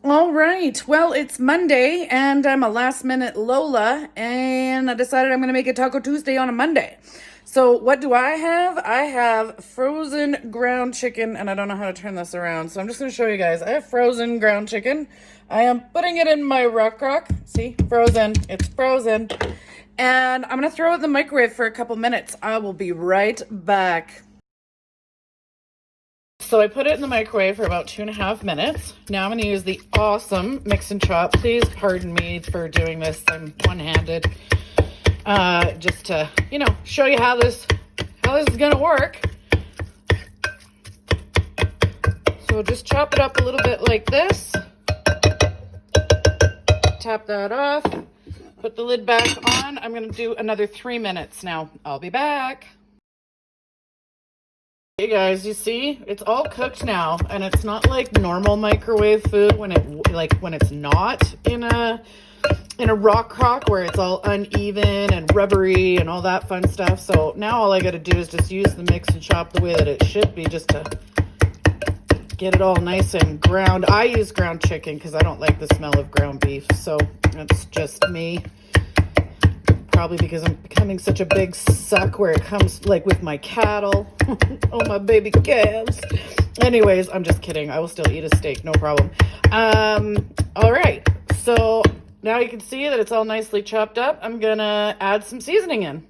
All right. Well, it's Monday and I'm a last minute Lola and I decided I'm going to make it Taco Tuesday on a Monday. So, what do I have? I have frozen ground chicken and I don't know how to turn this around. So, I'm just going to show you guys. I have frozen ground chicken. I am putting it in my Rock Crock. See, frozen. It's frozen. And I'm going to throw it in the microwave for a couple minutes. I will be right back. So I put it in the microwave for about 2.5 minutes. Now I'm going to use the awesome mix and chop. Please pardon me for doing this. I'm one-handed. Just to, show you how this is going to work. So just chop it up a little bit like this. Tap that off. Put the lid back on. I'm going to do another 3 minutes now. I'll be back. Hey guys, you see, it's all cooked now, and it's not like normal microwave food when it's not in a Rock Crock where it's all uneven and rubbery and all that fun stuff. So now all I got to do is just use the mix and chop the way that it should be, just to get it all nice and ground. I use ground chicken because I don't like the smell of ground beef, so that's just me. Probably because I'm becoming such a big suck where it comes like with my cattle. Oh, my baby calves. Anyways, I'm just kidding. I will still eat a steak, no problem. All right. So now you can see that it's all nicely chopped up. I'm going to add some seasoning in.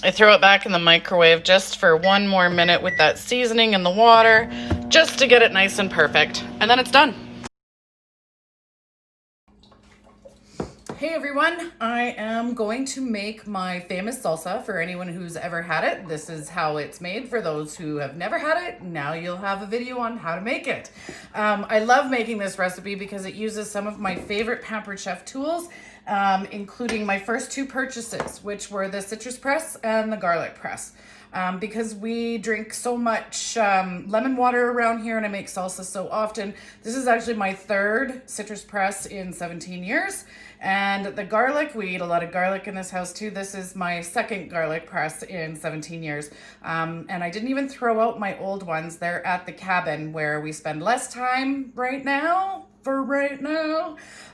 I throw it back in the microwave just for 1 more minute with that seasoning and the water, just to get it nice and perfect. And then it's done. Hey everyone, I am going to make my famous salsa for anyone who's ever had it. This is how it's made. For those who have never had it, now you'll have a video on how to make it. I love making this recipe because it uses some of my favorite Pampered Chef tools, including my first 2 purchases, which were the citrus press and the garlic press. Because we drink so much lemon water around here and I make salsa so often. This is actually my 3rd citrus press in 17 years. And the garlic, we eat a lot of garlic in this house too. This is my 2nd garlic press in 17 years. And I didn't even throw out my old ones. They're at the cabin where we spend less time right now.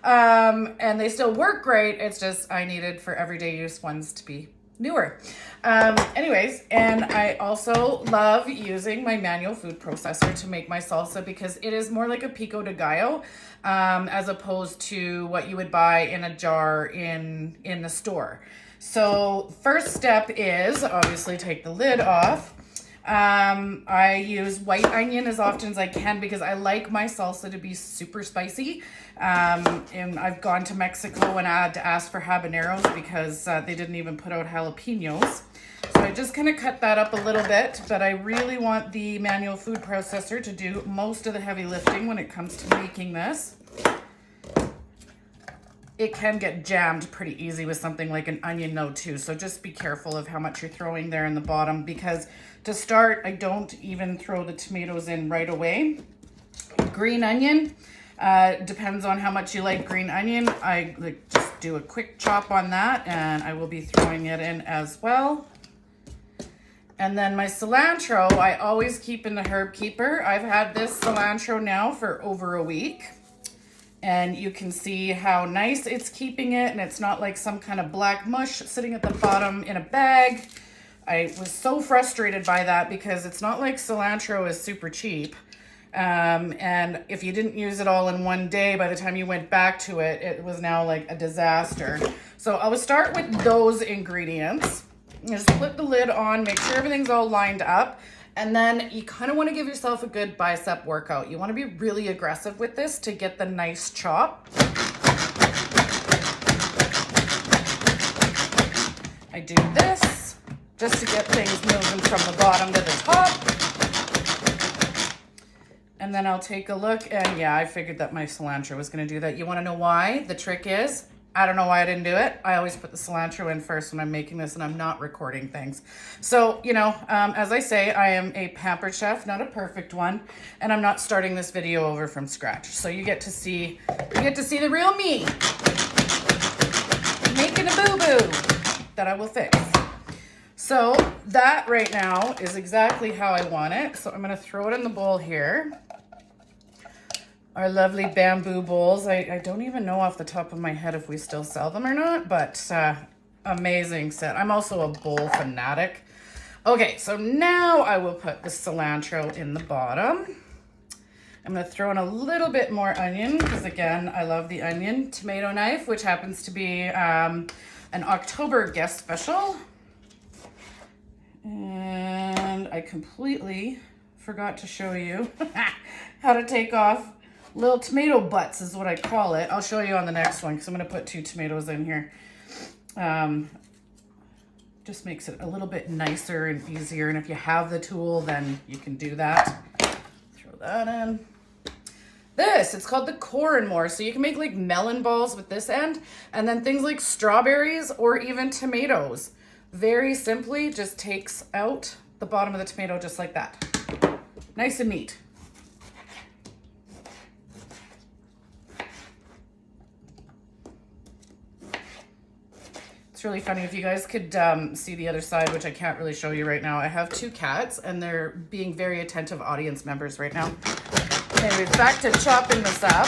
And they still work great. It's just I needed for everyday use ones to be newer. Anyways, and I also love using my manual food processor to make my salsa because it is more like a pico de gallo, as opposed to what you would buy in a jar in the store. So first step is obviously take the lid off. I use white onion as often as I can because I like my salsa to be super spicy. And I've gone to Mexico and I had to ask for habaneros because they didn't even put out jalapenos. So I just kind of cut that up a little bit, but I really want the manual food processor to do most of the heavy lifting when it comes to making this. It can get jammed pretty easy with something like an onion though too. So just be careful of how much you're throwing there in the bottom, because to start, I don't even throw the tomatoes in right away. Green onion, depends on how much you like green onion. I just do a quick chop on that and I will be throwing it in as well. And then my cilantro, I always keep in the herb keeper. I've had this cilantro now for over a week. And you can see how nice it's keeping it, and it's not like some kind of black mush sitting at the bottom in a bag. I was so frustrated by that because it's not like cilantro is super cheap. And if you didn't use it all in one day, by the time you went back to it, it was now like a disaster. So I would start with those ingredients. Just flip the lid on, make sure everything's all lined up. And then you kind of want to give yourself a good bicep workout. You want to be really aggressive with this to get the nice chop. I do this just to get things moving from the bottom to the top. And then I'll take a look, and yeah, I figured that my cilantro was gonna do that. You wanna know why? The trick is, I don't know why I didn't do it. I always put the cilantro in first when I'm making this and I'm not recording things. So, you know, as I say, I am a pampered chef, not a perfect one, and I'm not starting this video over from scratch. So you get to see the real me, making a boo-boo that I will fix. So that right now is exactly how I want it. So I'm gonna throw it in the bowl here. Our lovely bamboo bowls. I don't even know off the top of my head if we still sell them or not, but amazing set. I'm also a bowl fanatic. Okay, so now I will put the cilantro in the bottom. I'm gonna throw in a little bit more onion because again, I love the onion. Tomato knife, which happens to be an October guest special. And I completely forgot to show you how to take off little tomato butts is what I call it. I'll show you on the next one because I'm going to put 2 tomatoes in here. Just makes it a little bit nicer and easier. And if you have the tool, then you can do that. Throw that in. It's called the core and more. So you can make like melon balls with this end, and then things like strawberries or even tomatoes. Very simply just takes out the bottom of the tomato just like that. Nice and neat. It's really funny. If you guys could see the other side, which I can't really show you right now. I have 2 cats and they're being very attentive audience members right now. Anyways, back to chopping this up.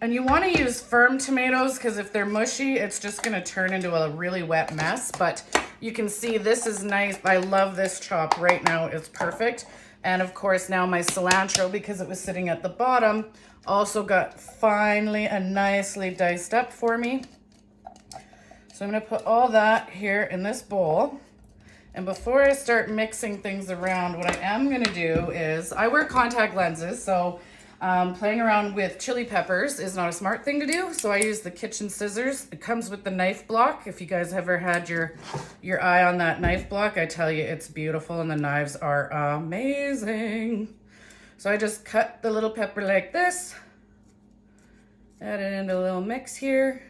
And you want to use firm tomatoes because if they're mushy, it's just going to turn into a really wet mess. But you can see this is nice. I love this chop right now. It's perfect. And of course now my cilantro, because it was sitting at the bottom, also got finely and nicely diced up for me. So I'm going to put all that here in this bowl. And before I start mixing things around, what I am going to do is, I wear contact lenses, so playing around with chili peppers is not a smart thing to do. So I use the kitchen scissors. It comes with the knife block. If you guys ever had your eye on that knife block, I tell you, it's beautiful and the knives are amazing. So I just cut the little pepper like this. Add it into a little mix here.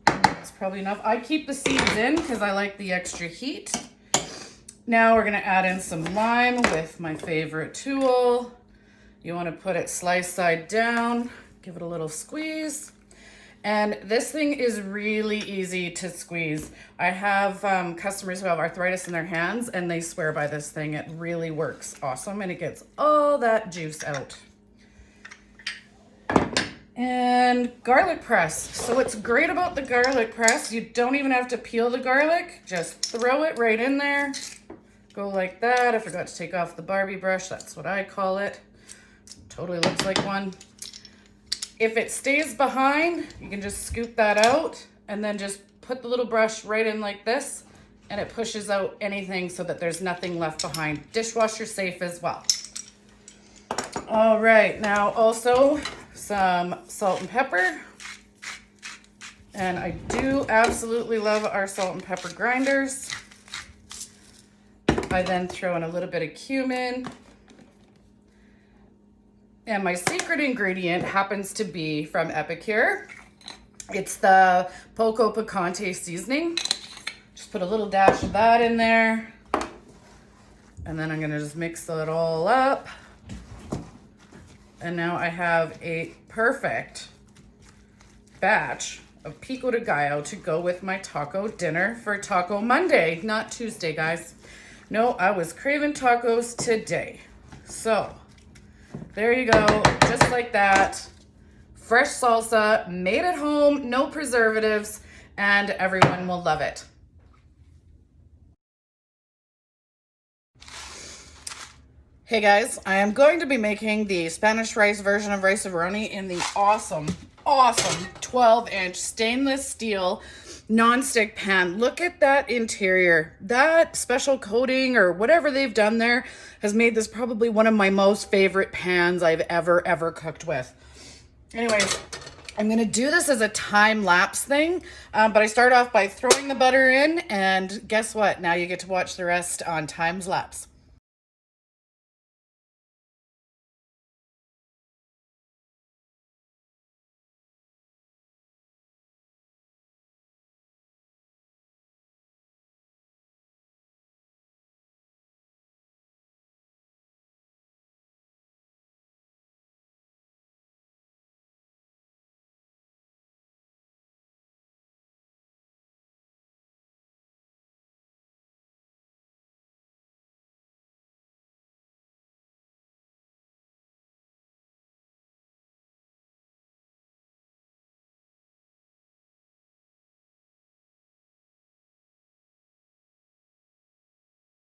That's probably enough. I keep the seeds in because I like the extra heat. Now we're gonna add in some lime with my favorite tool. You wanna put it sliced side down, give it a little squeeze. And this thing is really easy to squeeze. I have customers who have arthritis in their hands and they swear by this thing. It really works awesome and it gets all that juice out. And garlic press. So what's great about the garlic press, you don't even have to peel the garlic, just throw it right in there. Go like that. I forgot to take off the Barbie brush. That's what I call it. Totally looks like one. If it stays behind, you can just scoop that out and then just put the little brush right in like this and it pushes out anything so that there's nothing left behind. Dishwasher safe as well. All right, now also some salt and pepper. And I do absolutely love our salt and pepper grinders. I then throw in a little bit of cumin. And my secret ingredient happens to be from Epicure. It's the Poco Picante seasoning. Just put a little dash of that in there. And then I'm gonna just mix it all up. And now I have a perfect batch of pico de gallo to go with my taco dinner for Taco Monday, not Tuesday, guys. No, I was craving tacos today. So there you go, just like that. Fresh salsa, made at home, no preservatives, and everyone will love it. Hey guys, I am going to be making the Spanish rice version of rice-a-roni in the awesome 12-inch stainless steel nonstick pan. Look at that interior. That special coating or whatever they've done there has made this probably one of my most favorite pans I've ever cooked with. Anyways, I'm gonna do this as a time lapse thing, but I start off by throwing the butter in, and guess what? Now you get to watch the rest on time lapse.